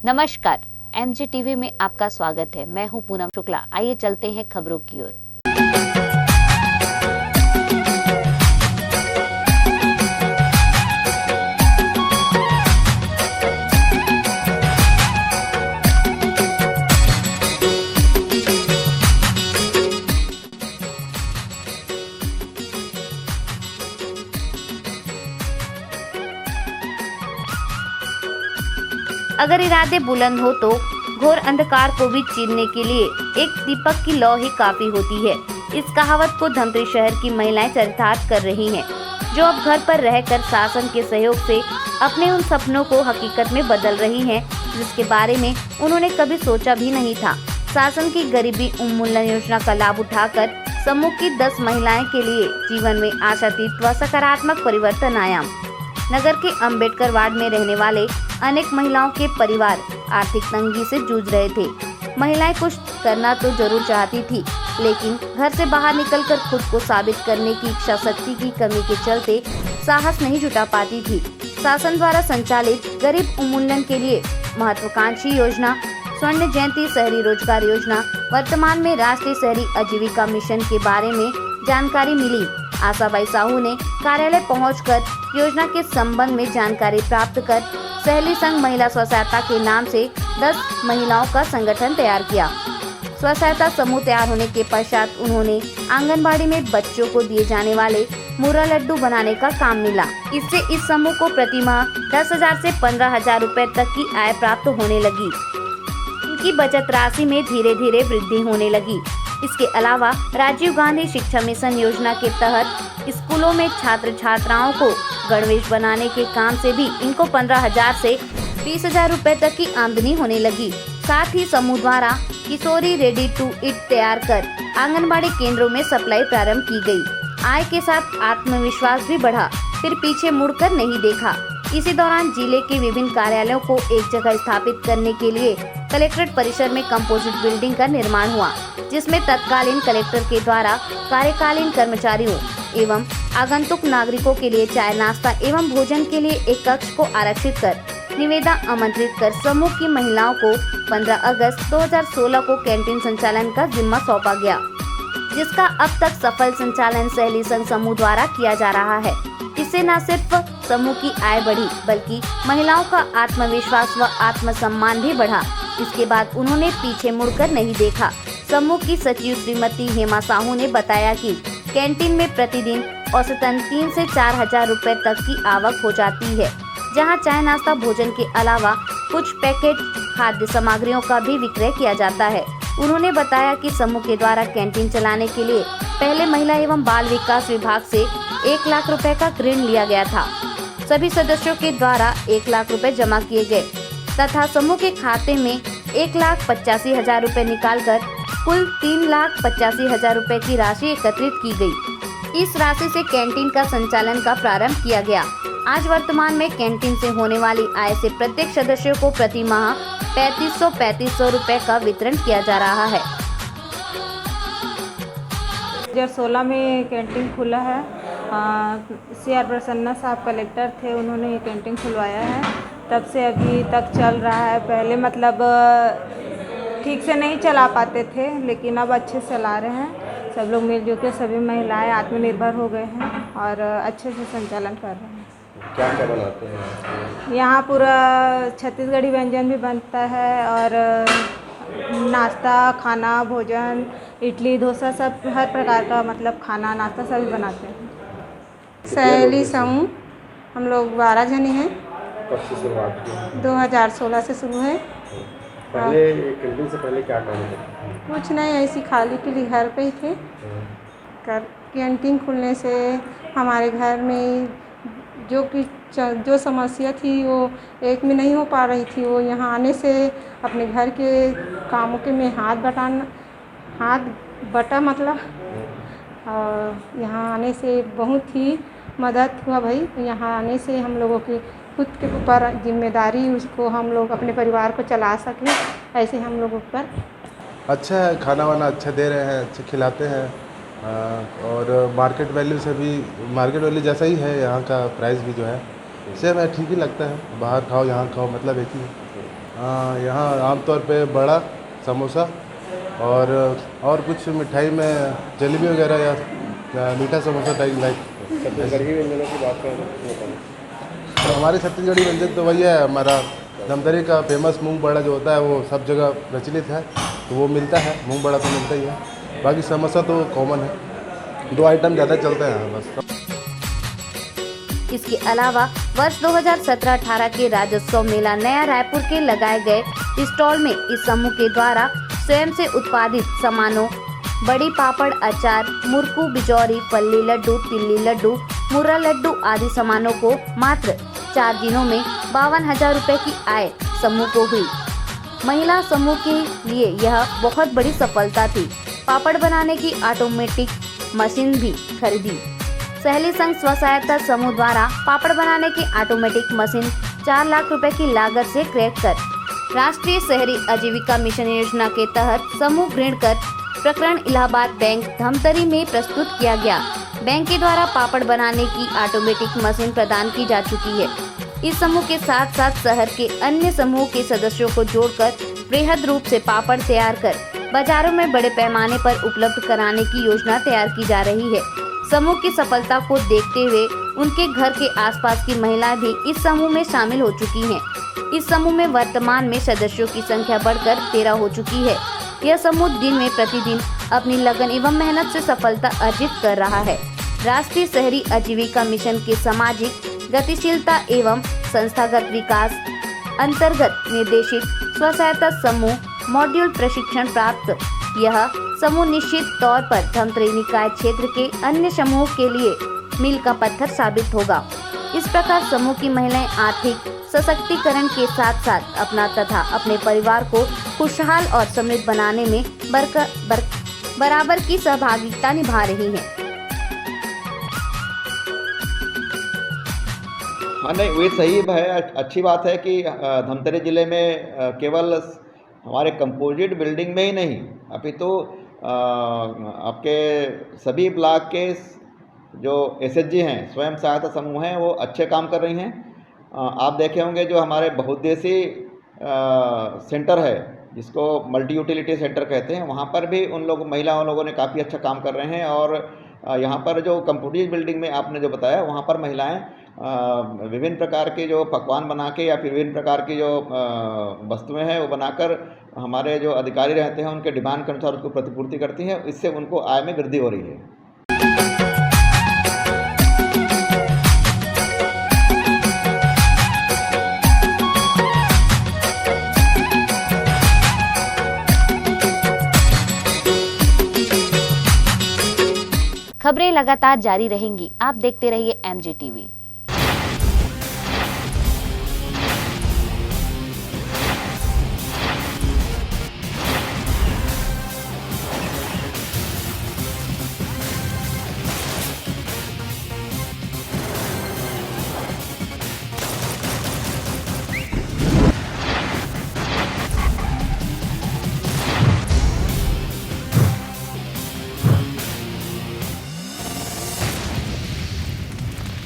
नमस्कार, MG TV में आपका स्वागत है। मैं हूं पूनम शुक्ला। आइए चलते हैं खबरों की ओर। अगर इरादे बुलंद हो तो घोर अंधकार को भी चीरने के लिए एक दीपक की लौ ही काफी होती है। इस कहावत को धमतरी शहर की महिलाएं चरितार्थ कर रही हैं, जो अब घर पर रहकर शासन के सहयोग से अपने उन सपनों को हकीकत में बदल रही हैं, जिसके बारे में उन्होंने कभी सोचा भी नहीं था। शासन की गरीबी उन्मूलन योजना का लाभ उठाकर समूह की 10 महिलाएं के लिए जीवन में आशातीत व सकारात्मक परिवर्तन आया। नगर के अंबेडकर वार्ड में रहने वाले अनेक महिलाओं के परिवार आर्थिक तंगी से जूझ रहे थे। महिलाएं कुछ करना तो जरूर चाहती थी, लेकिन घर से बाहर निकलकर खुद को साबित करने की इच्छा शक्ति की कमी के चलते साहस नहीं जुटा पाती थी। शासन द्वारा संचालित गरीब उन्मूलन के लिए महत्वाकांक्षी योजना स्वर्ण जयंती शहरी रोजगार योजना, वर्तमान में राष्ट्रीय शहरी आजीविका मिशन के बारे में जानकारी मिली। आशाबाई साहू ने कार्यालय पहुंचकर योजना के संबंध में जानकारी प्राप्त कर सहेली संघ महिला स्व सहायता के नाम से 10 महिलाओं का संगठन तैयार किया। स्व सहायता समूह तैयार होने के पश्चात उन्होंने आंगनबाड़ी में बच्चों को दिए जाने वाले मुर्रा लड्डू बनाने का काम मिला। इससे इस समूह को प्रति माह 10,000 से 15,000 रुपए तक की आय प्राप्त होने लगी। उनकी बचत राशि में धीरे धीरे वृद्धि होने लगी। इसके अलावा राजीव गांधी शिक्षा मिशन योजना के तहत स्कूलों में छात्र छात्राओं को गणवेश बनाने के काम से भी इनको 15,000 से 20,000 रुपए तक की आमदनी होने लगी। साथ ही समूह द्वारा किशोरी रेडी टू ईट तैयार कर आंगनबाड़ी केंद्रों में सप्लाई प्रारंभ की गई। आय के साथ आत्मविश्वास भी बढ़ा, फिर पीछे मुड़कर नहीं देखा। इसी दौरान जिले के विभिन्न कार्यालयों को एक जगह स्थापित करने के लिए कलेक्ट्रेट परिसर में कंपोजिट बिल्डिंग का निर्माण हुआ, जिसमें तत्कालीन कलेक्टर के द्वारा कार्यकालीन कर्मचारियों एवं आगंतुक नागरिकों के लिए चाय नाश्ता एवं भोजन के लिए एक कक्ष को आरक्षित कर निविदा आमंत्रित कर समूह की महिलाओं को 15 अगस्त 2016 को कैंटीन संचालन का जिम्मा सौंपा गया, जिसका अब तक सफल संचालन सहेली संघ समूह द्वारा किया जा रहा है। इससे न सिर्फ समूह की आय बढ़ी, बल्कि महिलाओं का आत्मविश्वास व आत्मसम्मान भी बढ़ा। इसके बाद उन्होंने पीछे मुड़कर नहीं देखा। समूह की सचिव श्रीमती हेमा साहू ने बताया कि कैंटीन में प्रतिदिन औसतन 3 से 4,000 रुपए तक की आवक हो जाती है, जहां चाय नाश्ता भोजन के अलावा कुछ पैकेट खाद्य सामग्रियों का भी विक्रय किया जाता है। उन्होंने बताया कि समूह के द्वारा कैंटीन चलाने के लिए पहले महिला एवं बाल विकास विभाग से 1 लाख रुपए का ऋण लिया गया था। सभी सदस्यों के द्वारा 1 लाख रुपए जमा किए गए तथा समूह के खाते में 1,85,000 रुपए निकालकर कुल 3,85,000 रुपए की राशि एकत्रित की गई। इस राशि से कैंटीन का संचालन का प्रारंभ किया गया। आज वर्तमान में कैंटीन से होने वाली आय से प्रत्येक सदस्य को प्रति माह 3,500 रुपए का वितरण किया जा रहा है। 2016 में कैंटीन खुला है। CR प्रसन्ना साहब कलेक्टर थे, उन्होंने ये कैंटीन खुलवाया है। तब से अभी तक चल रहा है। पहले मतलब ठीक से नहीं चला पाते थे, लेकिन अब अच्छे से चला रहे हैं। सब लोग मिलजुल के सभी महिलाएं आत्मनिर्भर हो गए हैं और अच्छे से संचालन कर रहे हैं। क्या क्या बनाते हैं यहाँ पूरा छत्तीसगढ़ी व्यंजन भी बनता है और नाश्ता, खाना, भोजन, इडली, डोसा, सब हर प्रकार का मतलब खाना, नाश्ता सभी बनाते हैं। सहेली समूह हम लोग 12 जने हैं। कब से शुरुआत की? 2016 से शुरू है। पहले कैंटीन से पहले क्या काम करते? कुछ नहीं, ऐसी खाली पीली घर पे ही थे। कैंटीन खुलने से हमारे घर में जो समस्या थी वो एक में नहीं हो पा रही थी, वो यहाँ आने से अपने घर के कामों के में हाथ बटा मतलब, और यहाँ आने से बहुत ही मदद हुआ भाई। यहाँ आने से हम लोगों की खुद के ऊपर जिम्मेदारी, उसको हम लोग अपने परिवार को चला सकें, ऐसे हम लोगों पर अच्छा है। खाना वाना अच्छा दे रहे हैं, अच्छा खिलाते हैं और मार्केट वैल्यू जैसा ही है। यहाँ का प्राइस भी जो है सेम है, ठीक ही लगता है। बाहर खाओ यहाँ खाओ मतलब एक ही है। यहाँ आमतौर पे बड़ा समोसा और कुछ मिठाई में जलेबी वगैरह या मीठा समोसा टाइप लाइक। छत्तीसगढ़ी व्यंजनों की बात करें तो तो हमारे छत्तीसगढ़ी व्यंजन तो वही है, हमारा धमतरी का फेमस मूंग बड़ा जो होता है वो सब जगह प्रचलित है, तो वो मिलता है, मूंग बड़ा तो मिलता ही है। बाकी समोसा तो कॉमन है, 2 आइटम ज़्यादा चलते हैं बस। इसके अलावा वर्ष 2017-18 के राजोत्सव मेला नया रायपुर के लगाए गए स्टॉल में इस समूह के द्वारा स्वयं से उत्पादित सामानों बड़ी पापड़, अचार, मुरकू, बिजौरी, फल्ली लड्डू, तिल्ली लड्डू, मुर्रा लड्डू आदि सामानों को मात्र 4 दिनों में 52,000 रुपए की आय समूह को हुई। महिला समूह के लिए यह बहुत बड़ी सफलता थी। पापड़ बनाने की ऑटोमेटिक मशीन भी खरीदी। सहेली संघ स्व सहायता समूह द्वारा पापड़ बनाने की ऑटोमेटिक मशीन 4 लाख रुपए की लागत से क्रय कर राष्ट्रीय शहरी आजीविका मिशन योजना के तहत समूह ऋण कर प्रकरण इलाहाबाद बैंक धमतरी में प्रस्तुत किया गया। बैंक के द्वारा पापड़ बनाने की ऑटोमेटिक मशीन प्रदान की जा चुकी है। इस समूह के साथ साथ शहर के अन्य समूह के सदस्यों को जोड़कर वृहद रूप से पापड़ तैयार कर बाजारों में बड़े पैमाने पर उपलब्ध कराने की योजना तैयार की जा रही है। समूह की सफलता को देखते हुए उनके घर के आसपास की महिलाएं भी इस समूह में शामिल हो चुकी हैं। इस समूह में वर्तमान में सदस्यों की संख्या बढ़कर 13 हो चुकी है। यह समूह दिन में प्रतिदिन अपनी लगन एवं मेहनत से सफलता अर्जित कर रहा है। राष्ट्रीय शहरी आजीविका मिशन के सामाजिक गतिशीलता एवं संस्थागत विकास अंतर्गत निर्देशित स्व सहायता समूह मॉड्यूल प्रशिक्षण प्राप्त यह समूह निश्चित तौर पर धमतरी निकाय क्षेत्र के अन्य समूह के लिए मील का पत्थर साबित होगा। इस प्रकार समूह की महिलाएं आर्थिक सशक्तिकरण के साथ साथ अपना तथा अपने परिवार को खुशहाल और समृद्ध बनाने में बराबर की सहभागिता निभा रही हैं। हाँ, नहीं वही सही है। अच्छी बात है कि धमतरी ज़िले में केवल हमारे कंपोजिट बिल्डिंग में ही नहीं, अभी तो आपके सभी ब्लॉक के जो एसएचजी हैं, स्वयं सहायता समूह हैं, वो अच्छे काम कर रही हैं। आप देखे होंगे जो हमारे बहुउद्देशीय सेंटर है जिसको मल्टी यूटिलिटी सेंटर कहते हैं, वहाँ पर भी उन लोग महिलाओं लोगों ने काफ़ी अच्छा काम कर रहे हैं। और यहाँ पर जो कंपोजिट बिल्डिंग में आपने जो बताया, वहाँ पर महिलाएं विभिन्न प्रकार के जो पकवान बना के या फिर विभिन्न प्रकार की जो वस्तुएं हैं वो बनाकर हमारे जो अधिकारी रहते हैं उनके डिमांड के अनुसार उसको प्रतिपूर्ति करती हैं। इससे उनको आय में वृद्धि हो रही है। खबरें लगातार जारी रहेंगी। आप देखते रहिए MG TV।